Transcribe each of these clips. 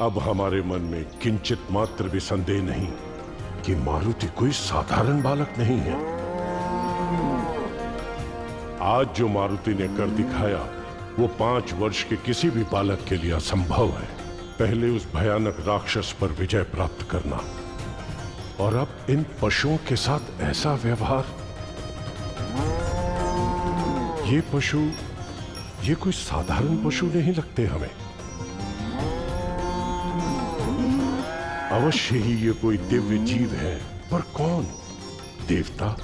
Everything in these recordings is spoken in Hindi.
अब हमारे मन में किंचित मात्र भी संदेह नहीं कि मारुति कोई साधारण बालक नहीं है। आज जो मारुति ने कर दिखाया वो 5 वर्ष के किसी भी बालक के लिए असंभव है। पहले उस भयानक राक्षस पर विजय प्राप्त करना और अब इन पशुओं के साथ ऐसा व्यवहार। ये पशु, ये कोई साधारण पशु नहीं लगते हमें। अवश्य ही ये कोई दिव्य जीव है, पर कौन? देवता,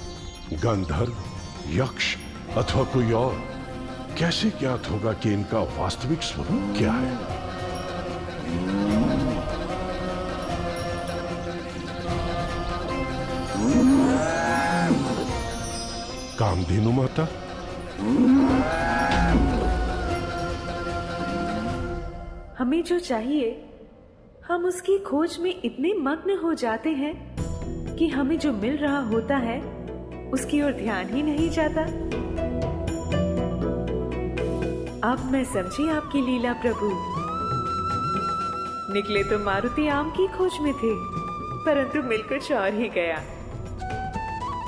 गंधर्व, यक्ष अथवा कोई और? कैसे ज्ञात होगा कि इनका वास्तविक स्वरूप क्या है? कामधेनु माता? हमें जो चाहिए हम उसकी खोज में इतने मग्न हो जाते हैं कि हमें जो मिल रहा होता है उसकी ओर ध्यान ही नहीं जाता। अब मैं समझी आपकी लीला प्रभु। निकले तो मारुति आम की खोज में थे, परंतु मिल कुछ और ही गया।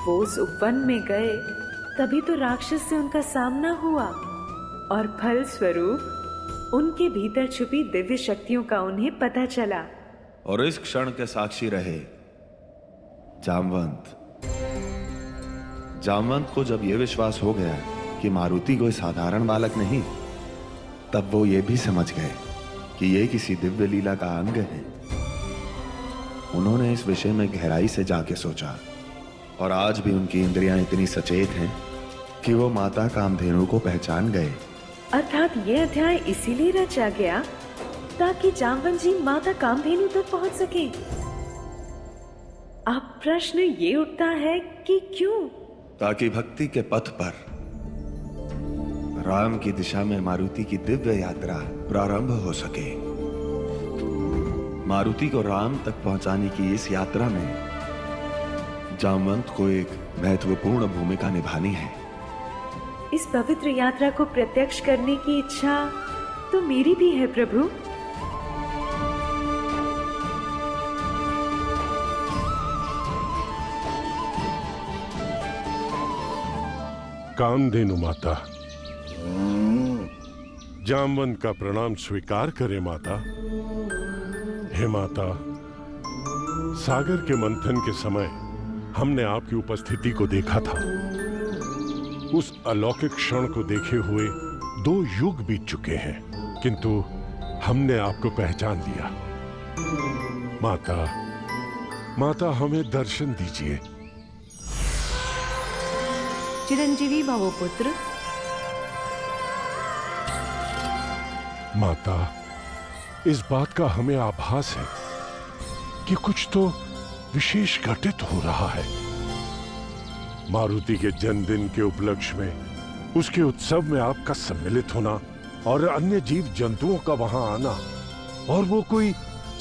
वो उस उपवन में गए तभी तो राक्षस से उनका सामना हुआ और फल स्वरूप उनके भीतर छुपी दिव्य शक्तियों का उन्हें पता चला। और इस क्षण के साक्षी रहे जामवंत। जामवंत को जब यह विश्वास हो गया कि मारुति कोई साधारण बालक नहीं, तब वो ये भी समझ गए कि ये किसी दिव्य लीला का अंग है। उन्होंने इस विषय में गहराई से जाके सोचा और आज भी उनकी इंद्रियां इतनी सचेत हैं कि वो माता कामधेनु को पहचान गए। अर्थात ये अध्याय इसीलिए रचा गया ताकि जामवंत जी माता कामधेनु तक पहुंच सके। अब प्रश्न ये उठता है कि क्यों? ताकि भक्ति के पथ पर राम की दिशा में मारुति की दिव्य यात्रा प्रारंभ हो सके। मारुति को राम तक पहुंचाने की इस यात्रा में जामवंत को एक महत्वपूर्ण भूमिका निभानी है। इस पवित्र यात्रा को प्रत्यक्ष करने की इच्छा तो मेरी भी है प्रभु। कामधेनु माता, जामवंत का प्रणाम स्वीकार करें माता। हे माता, सागर के मंथन के समय हमने आपकी उपस्थिति को देखा था। उस अलौकिक क्षण को देखे हुए 2 युग बीत चुके हैं, किंतु हमने आपको पहचान लिया। माता, माता हमें दर्शन दीजिए। चिरंजीवी भवो पुत्र। माता, इस बात का हमें आभास है कि कुछ तो विशेष घटित हो रहा है। मारुति के जन्मदिन के उपलक्ष्य में, उसके उत्सव में आपका सम्मिलित होना और अन्य जीव जंतुओं का वहां आना, और वो कोई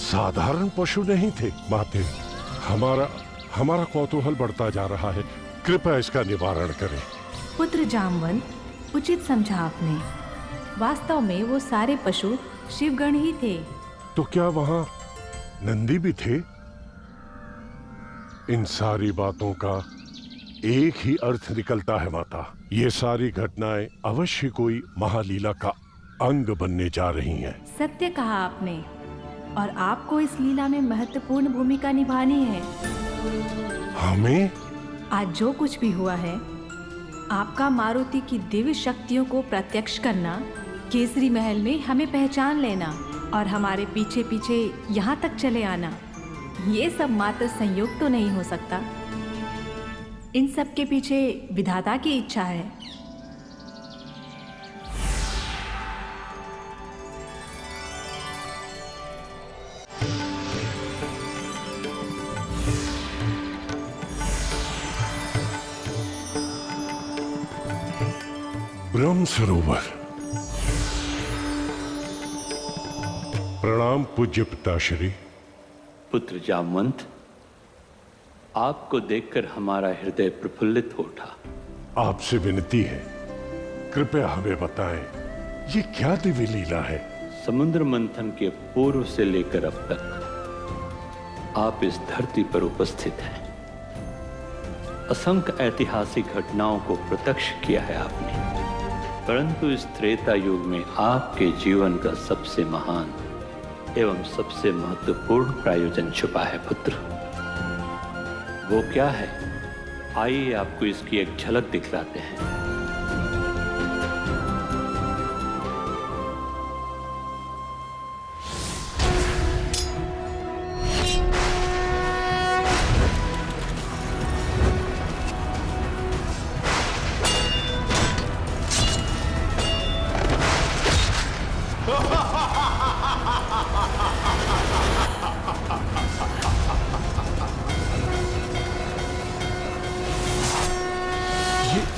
साधारण पशु नहीं थे। माते, हमारा कौतूहल बढ़ता जा रहा है। कृपया इसका निवारण करें। पुत्र जामवंत, उचित समझा आपने। वास्तव में वो सारे पशु शिवगण ही थे। तो क्या वहां नंदी भी थे? इन सारी बातों का एक ही अर्थ निकलता है माता। ये सारी घटनाएं अवश्य कोई महालीला का अंग बनने जा रही हैं। सत्य कहा आपने, और आपको इस लीला में महत्वपूर्ण भूमिका निभानी है। हमें? आज जो कुछ भी हुआ है, आपका मारुति की दिव्य शक्तियों को प्रत्यक्ष करना, केसरी महल में हमें पहचान लेना और हमारे पीछे पीछे यहाँ तक चले आना, ये सब मात्र संयोग तो नहीं हो सकता। इन सब के पीछे विधाता की इच्छा है। ब्रह्म सरोवर। प्रणाम पूज्य पिताश्री। पुत्र जामवंत, आपको देखकर हमारा हृदय प्रफुल्लित हो उठा। आपसे विनती है, कृपया हमें बताएं, ये क्या दिव्य लीला है? समुद्र मंथन के पूर्व से लेकर अब तक आप इस धरती पर उपस्थित हैं। असंख्य ऐतिहासिक घटनाओं को प्रत्यक्ष किया है आपने, परंतु इस त्रेता युग में आपके जीवन का सबसे महान एवं सबसे महत्वपूर्ण प्रायोजन छुपा है पुत्र। वो क्या है, आइए आपको इसकी एक झलक दिखलाते हैं।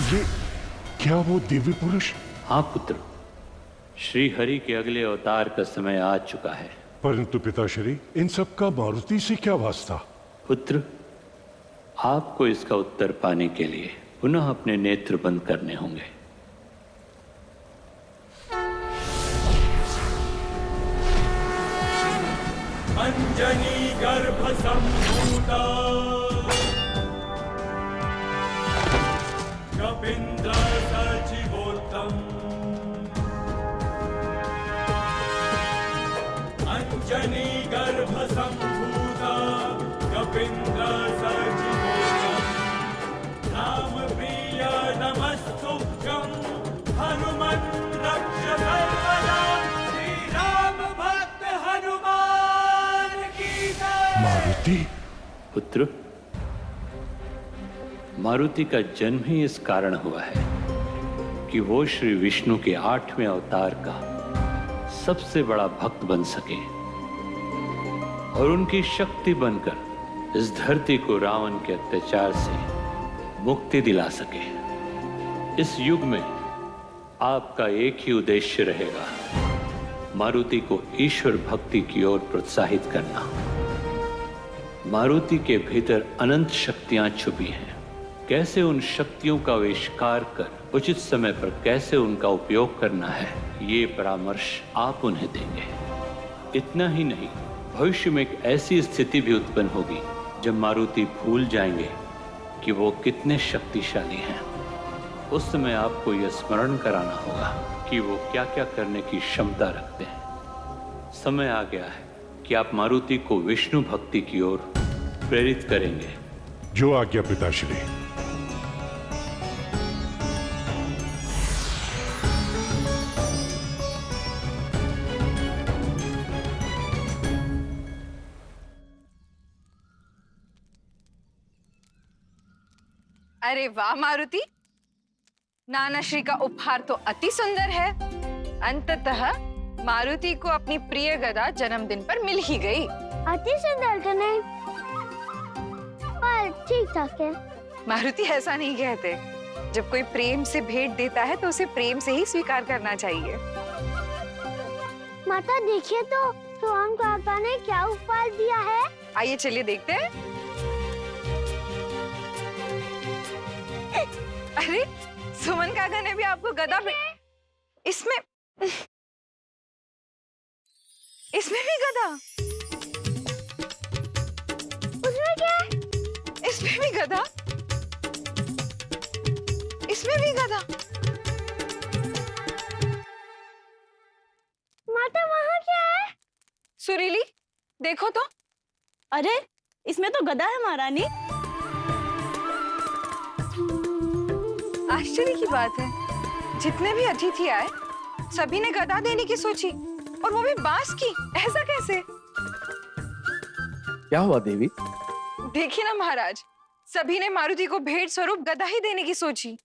ये क्या वो दिव्य पुरुष? हाँ पुत्र, श्री हरि के अगले अवतार का समय आ चुका है। परंतु पिताश्री, इन सब का मारुति से क्या वास्ता? पुत्र, आपको इसका उत्तर पाने के लिए पुनः अपने नेत्र बंद करने होंगे। अंजनी गर्भ संभूता कपिंद्र सचिवोत्तम, अंजनी गर्भ संभूता कपिंद्र सचिवोत्तम, राम प्रिय नमस्तुभ्यं हनुमन् रक्ष सर्वदा, श्री राम भक्त हनुमान की जय। मारुति? पुत्र, मारुति का जन्म ही इस कारण हुआ है कि वो श्री विष्णु के 8वें अवतार का सबसे बड़ा भक्त बन सके और उनकी शक्ति बनकर इस धरती को रावण के अत्याचार से मुक्ति दिला सके। इस युग में आपका एक ही उद्देश्य रहेगा, मारुति को ईश्वर भक्ति की ओर प्रोत्साहित करना। मारुति के भीतर अनंत शक्तियां छुपी हैं, कैसे उन शक्तियों का आविष्कार कर उचित समय पर कैसे उनका उपयोग करना है, ये परामर्श आप उन्हें देंगे। इतना ही नहीं, भविष्य में एक ऐसी स्थिति भी उत्पन्न होगी जब मारुति भूल जाएंगे कि वो कितने शक्तिशाली हैं। उस समय आपको यह स्मरण कराना होगा कि वो क्या क्या करने की क्षमता रखते हैं। समय आ गया है कि आप मारुति को विष्णु भक्ति की ओर प्रेरित करेंगे। जो आज्ञा पिताश्री। अरे वाह मारुति, नाना श्री का उपहार तो अति सुंदर है। अंततः मारुति को अपनी प्रिय गदा जन्मदिन पर मिल ही गई। अति सुंदर तो नहीं, पर ठीक ठाक है। मारुति ऐसा नहीं कहते, जब कोई प्रेम से भेंट देता है तो उसे प्रेम से ही स्वीकार करना चाहिए। माता देखिए तो सोहन पापा ने क्या उपहार दिया है। आइए चलिए देखते हैं। अरे सुमन काका ने भी आपको गदा इसमें भी गदा। उसमें क्या है? इसमें भी गदा, इसमें भी गदा। माता वहाँ क्या है? सुरीली देखो तो। अरे इसमें तो गदा है महारानी। आश्चर्य की बात है, जितने भी अतिथि आए सभी ने गदा देने की सोची, और वो भी बांस की। ऐसा कैसे? क्या हुआ देवी? देखिए ना महाराज, सभी ने मारुति को भेंट स्वरूप गदा ही देने की सोची।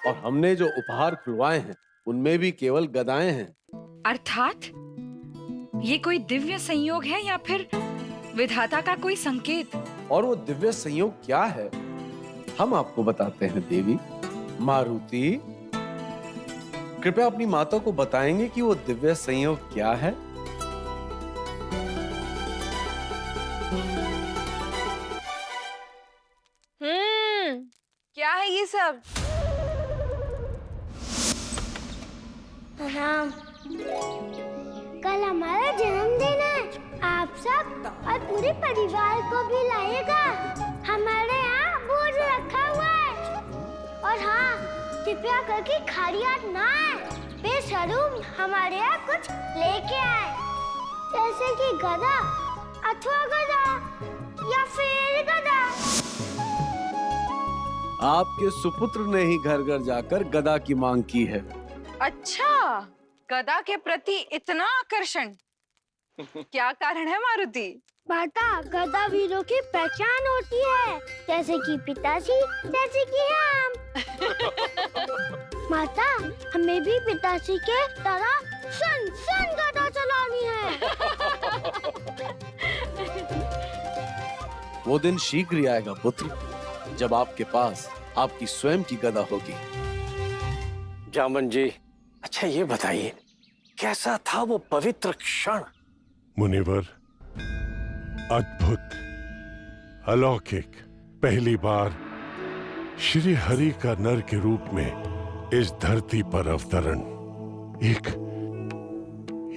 और हमने जो उपहार खुलवाए हैं उनमें भी केवल गदाएं हैं। अर्थात ये कोई दिव्य संयोग है या फिर विधाता का कोई संकेत? और वो दिव्य संयोग क्या है हम आपको बताते हैं देवी। मारुति, कृपया अपनी माता को बताएंगे कि वो दिव्य संयोग क्या है? क्या है ये सब? राम, कल हमारा जन्मदिन है। आप सब और पूरे परिवार को भी लाइएगा। हमारे यहाँ भोज रखा हुआ है। और हाँ, कृपया करके खाली हाथ ना आए। बेशर्म हमारे यहाँ कुछ लेके आए, जैसे कि गधा अथवा गधा या फिर गधा। आपके सुपुत्र ने ही घर घर जाकर गदा की मांग की है। अच्छा, गदा के प्रति इतना आकर्षण, क्या कारण है मारुति? माता, गदा वीरों की पहचान होती है, जैसे कि पिताजी, जैसे कि हम। माता, हमें भी पिताजी के तरह सन सन गदा चलानी है। वो दिन शीघ्र ही आएगा पुत्र, जब आपके पास आपकी स्वयं की गदा होगी। जामन जी, अच्छा ये बताइए, कैसा था वो पवित्र क्षण? मुनिवर, अद्भुत, अलौकिक, पहली बार श्री हरि का नर के रूप में इस धरती पर अवतरण,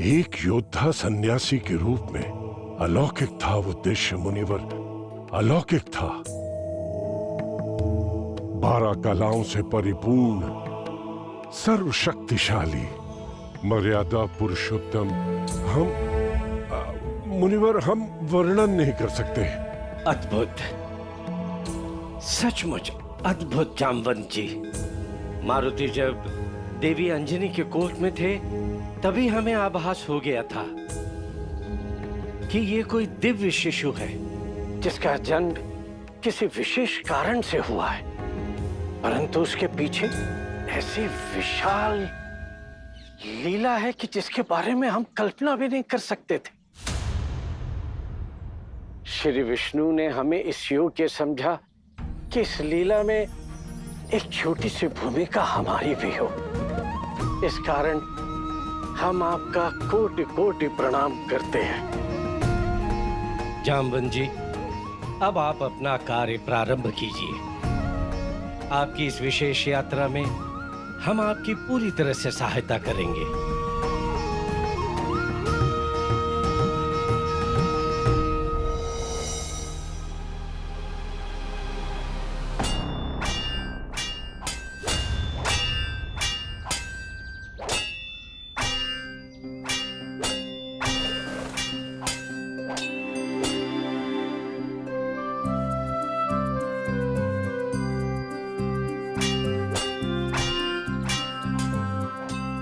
एक योद्धा सन्यासी के रूप में अलौकिक था वो दृश्य मुनिवर, अलौकिक था। 12 कलाओं से परिपूर्ण, सर्वशक्तिशाली, मर्यादा पुरुषोत्तम, मुनिवर हम वर्णन नहीं कर सकते। अद्भुत, सचमुच अद्भुत जामवंत जी। मारुति जब देवी अंजनी के कोर्ट में थे, तभी हमें आभास हो गया था कि ये कोई दिव्य शिशु है, जिसका जन्म किसी विशेष कारण से हुआ है, परंतु उसके पीछे ऐसी विशाल लीला है कि जिसके बारे में हम कल्पना भी नहीं कर सकते थे। श्री विष्णु ने हमें इस योग्य समझा कि इस लीला में एक छोटी सी भूमिका हमारी भी हो। इस कारण हम आपका कोटि कोटि प्रणाम करते हैं। जामवंत जी, अब आप अपना कार्य प्रारंभ कीजिए। आपकी इस विशेष यात्रा में हम आपकी पूरी तरह से सहायता करेंगे।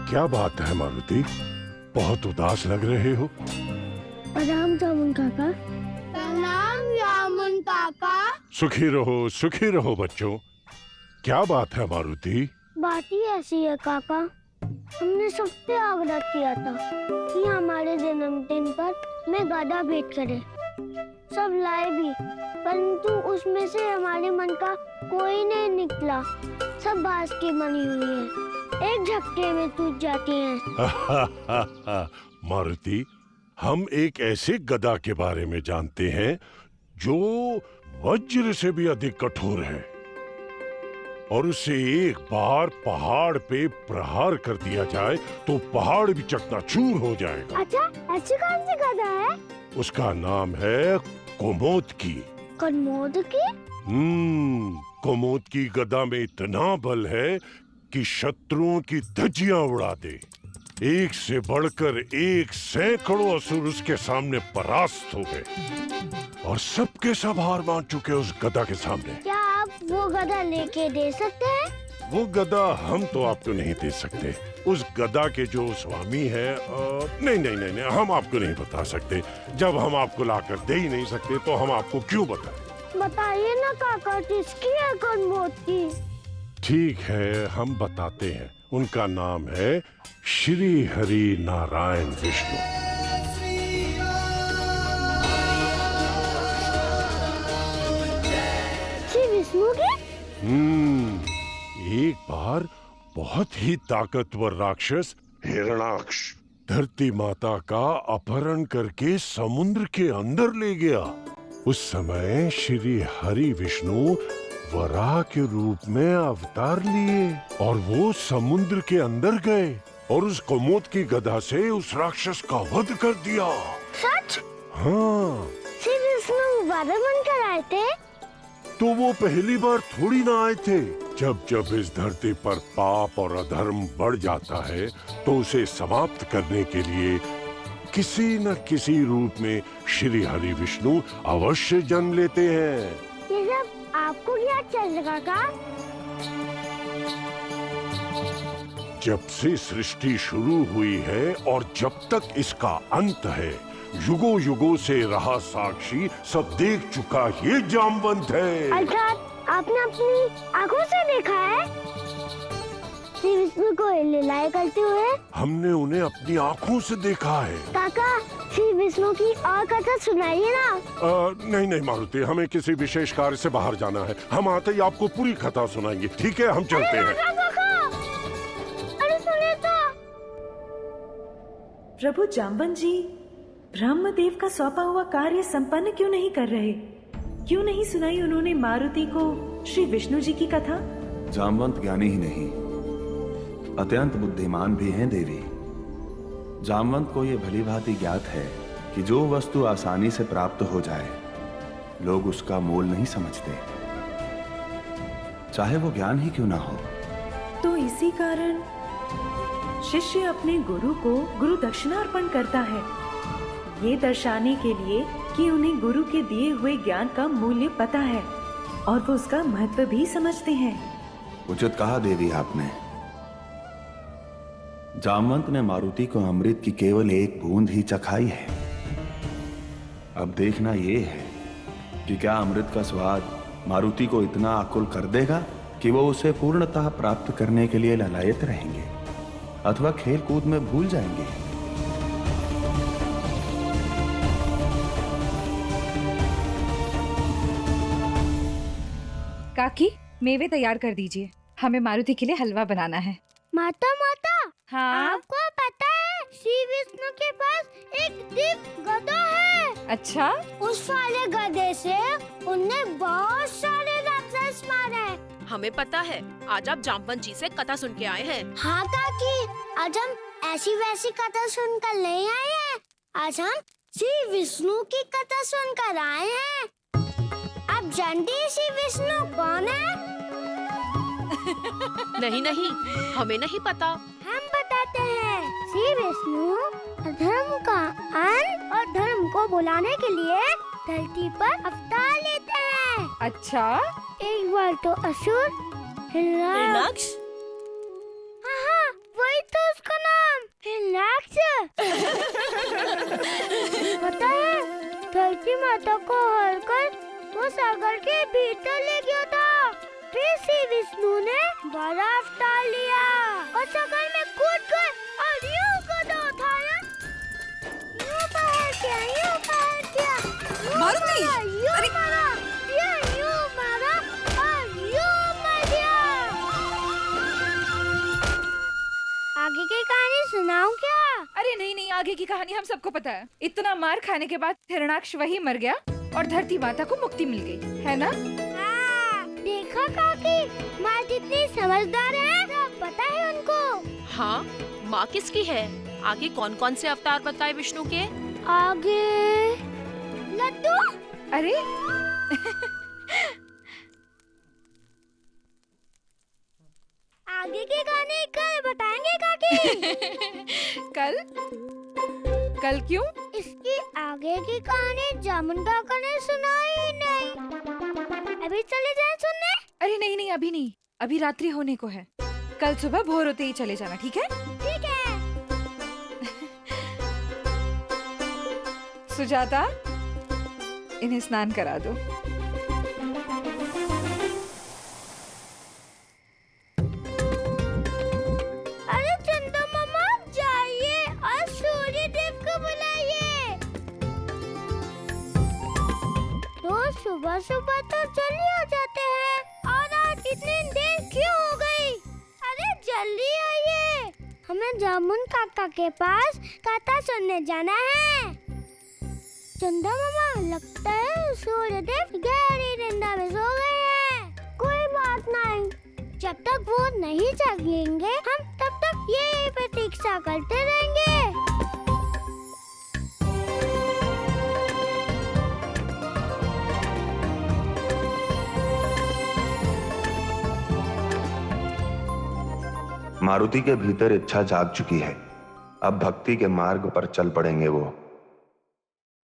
क्या बात है मारुति, बहुत उदास लग रहे हो? प्रणाम जामुन काका। प्रणाम जामुन काका। सुखी रहो बच्चों। क्या बात है मारुति? बात ही ऐसी है काका, हमने सबसे आग्रह किया था कि हमारे जन्मदिन पर मैं गदा भेंट करे। सब लाए भी, परंतु उसमें से हमारे मन का कोई नहीं निकला। सब बांस की बनी हुई है, एक झटके में टूट जाती हैं। मारुति, हम एक ऐसे गदा के बारे में जानते हैं जो वज्र से भी अधिक कठोर है, और उसे एक बार पहाड़ पे प्रहार कर दिया जाए तो पहाड़ भी चकनाचूर हो जाएगा। अच्छा, ऐसी कौन सी गदा है? उसका नाम है कोमोदकी। कोमोदकी? कोमोदकी गदा में इतना बल है कि शत्रुओं की धज्जियां उड़ा दे। एक से बढ़कर एक सैकड़ों असुर उसके सामने परास्त हो गए, और सबके सब हार मान चुके उस गदा के सामने। क्या आप वो गदा लेके दे सकते हैं? वो गदा हम तो आपको नहीं दे सकते। उस गदा के जो स्वामी है, नहीं, हम आपको नहीं बता सकते। जब हम आपको लाकर दे ही नहीं सकते तो हम आपको क्यों बताएं? बताइए ना काका, किसकी है कोमोदकी? ठीक है, हम बताते हैं। उनका नाम है श्री हरि नारायण विष्णु। श्री विष्णु के? एक बार बहुत ही ताकतवर राक्षस हिरणाक्ष धरती माता का अपहरण करके समुद्र के अंदर ले गया। उस समय श्री हरि विष्णु वराह के रूप में अवतार लिए और वो समुद्र के अंदर गए और उस कमोद की गदा से उस राक्षस का वध कर दिया। सच? हाँ। श्री विष्णु बादल बनकर आए थे? तो वो पहली बार थोड़ी ना आए थे। जब जब इस धरती पर पाप और अधर्म बढ़ जाता है तो उसे समाप्त करने के लिए किसी न किसी रूप में श्री हरि विष्णु अवश्य जन्म लेते हैं। ये सब आपको क्या चल रहा का? जब से सृष्टि शुरू हुई है और जब तक इसका अंत है, युगों युगों से रहा साक्षी सब देख चुका ये जामवंत है। अर्थात आपने अपनी आंखों से देखा है श्री विष्णु को लीलाएं करते हुए? हमने उन्हें अपनी आंखों से देखा है। काका, श्री विष्णु की और कथा सुनाइए ना। नहीं नहीं मारुति, हमें किसी विशेष कार्य से बाहर जाना है। हम आते ही आपको पूरी कथा सुनाएंगे। ठीक है, हम चलते हैं। अरे सुने तो। प्रभु जाम्बन जी ब्रह्मदेव का सौंपा हुआ कार्य संपन्न क्यों नहीं कर रहे? क्यों नहीं सुनाई उन्होंने मारुति को श्री विष्णु जी की कथा? जामवंत ज्ञानी ही नहीं, अत्यंत बुद्धिमान भी हैं देवी। जामवंत को ये भली भांति ज्ञात है कि जो वस्तु आसानी से प्राप्त हो जाए लोग उसका मोल नहीं समझते, चाहे वो ज्ञान ही क्यों ना हो। तो इसी कारण शिष्य अपने गुरु को गुरु दक्षिणा अर्पण करता है, ये दर्शाने के लिए कि उन्हें गुरु के दिए हुए ज्ञान का मूल्य पता है और वो उसका महत्व भी समझते हैं। उचित कहा देवी आपने। जामवंत ने मारुति को अमृत की केवल एक बूंद ही चखाई है। अब देखना ये है कि क्या अमृत का स्वाद मारुति को इतना आकुल कर देगा कि वो उसे पूर्णतः प्राप्त करने के लिए ललायत रहेंगे अथवा खेल कूद में भूल जाएंगे। काकी, मेवे तैयार कर दीजिए, हमें मारुति के लिए हलवा बनाना है। माता माता, हाँ? आपको पता है श्री विष्णु के पास एक दिव्य गदा है। अच्छा? उस वाले गधे से उनने बहुत सारे राक्षस मारे। हमें पता है, आज आप जामवंत जी से कथा सुन के आए हैं। हाँ काकी, आज हम ऐसी वैसी कथा सुनकर नहीं आए हैं, आज हम श्री विष्णु की कथा सुनकर आए हैं। आप जानते हैं श्री विष्णु कौन है? नहीं नहीं, हमें नहीं पता। हम बताते हैं। श्री विष्णु अधर्म का अंत और धर्म को बुलाने के लिए धरती पर अवतार लेते हैं। अच्छा? एक बार तो असुर हिरणाक्ष। हाँ, वही तो उसका नाम हिरणाक्ष। पता है, धरती माता को हरकर वो सागर के भीतर ले गया था। फिर श्री विष्णु ने बड़ा अवतार लिया और सागर में कूद कर और यूं गदा उठाया, यूं बाहर किया, यूं बाहर किया, मारुति! यूं मारा, यूं मारा और यूं मर गया। आगे की कहानी सुनाऊं क्या? अरे नहीं नहीं, आगे की कहानी हम सबको पता है। इतना मार खाने के बाद हिरणाक्ष वही मर गया और धरती माता को मुक्ति मिल गई, है ना? हाँ, देखा काकी, माँ कितनी समझदार है, सब पता है उनको। हाँ, माँ किसकी है? आगे कौन कौन से अवतार बताए विष्णु के? आगे लड्डू। अरे आगे की कहानी कल बताएंगे काकी। कल? कल क्यों? इसकी आगे की कहानी जामुन काका ने सुनाई नहीं। अभी चले जाएं सुनने? अरे नहीं नहीं, अभी नहीं, अभी रात्रि होने को है। कल सुबह भोर होते ही चले जाना, ठीक है? ठीक है। सुजाता, इन्हें स्नान करा दो। अरे चंदा मामा जाइए और सूर्य देव को बुलाइए। रोज सुबह सुबह तो जल्दी हो जाते हैं और आज इतनी देर क्यों हो गई? अरे जल्दी जामुन काका के पास कथा सुनने जाना है। चंदा मामा, लगता है सूर्यदेव गहरी निंदा में सो गए हैं। कोई बात नहीं, जब तक वो नहीं जागेंगे हम तब तक यही प्रतीक्षा करते रहेंगे। मारुति के भीतर इच्छा जाग चुकी है। अब भक्ति के मार्ग पर चल पड़ेंगे वो।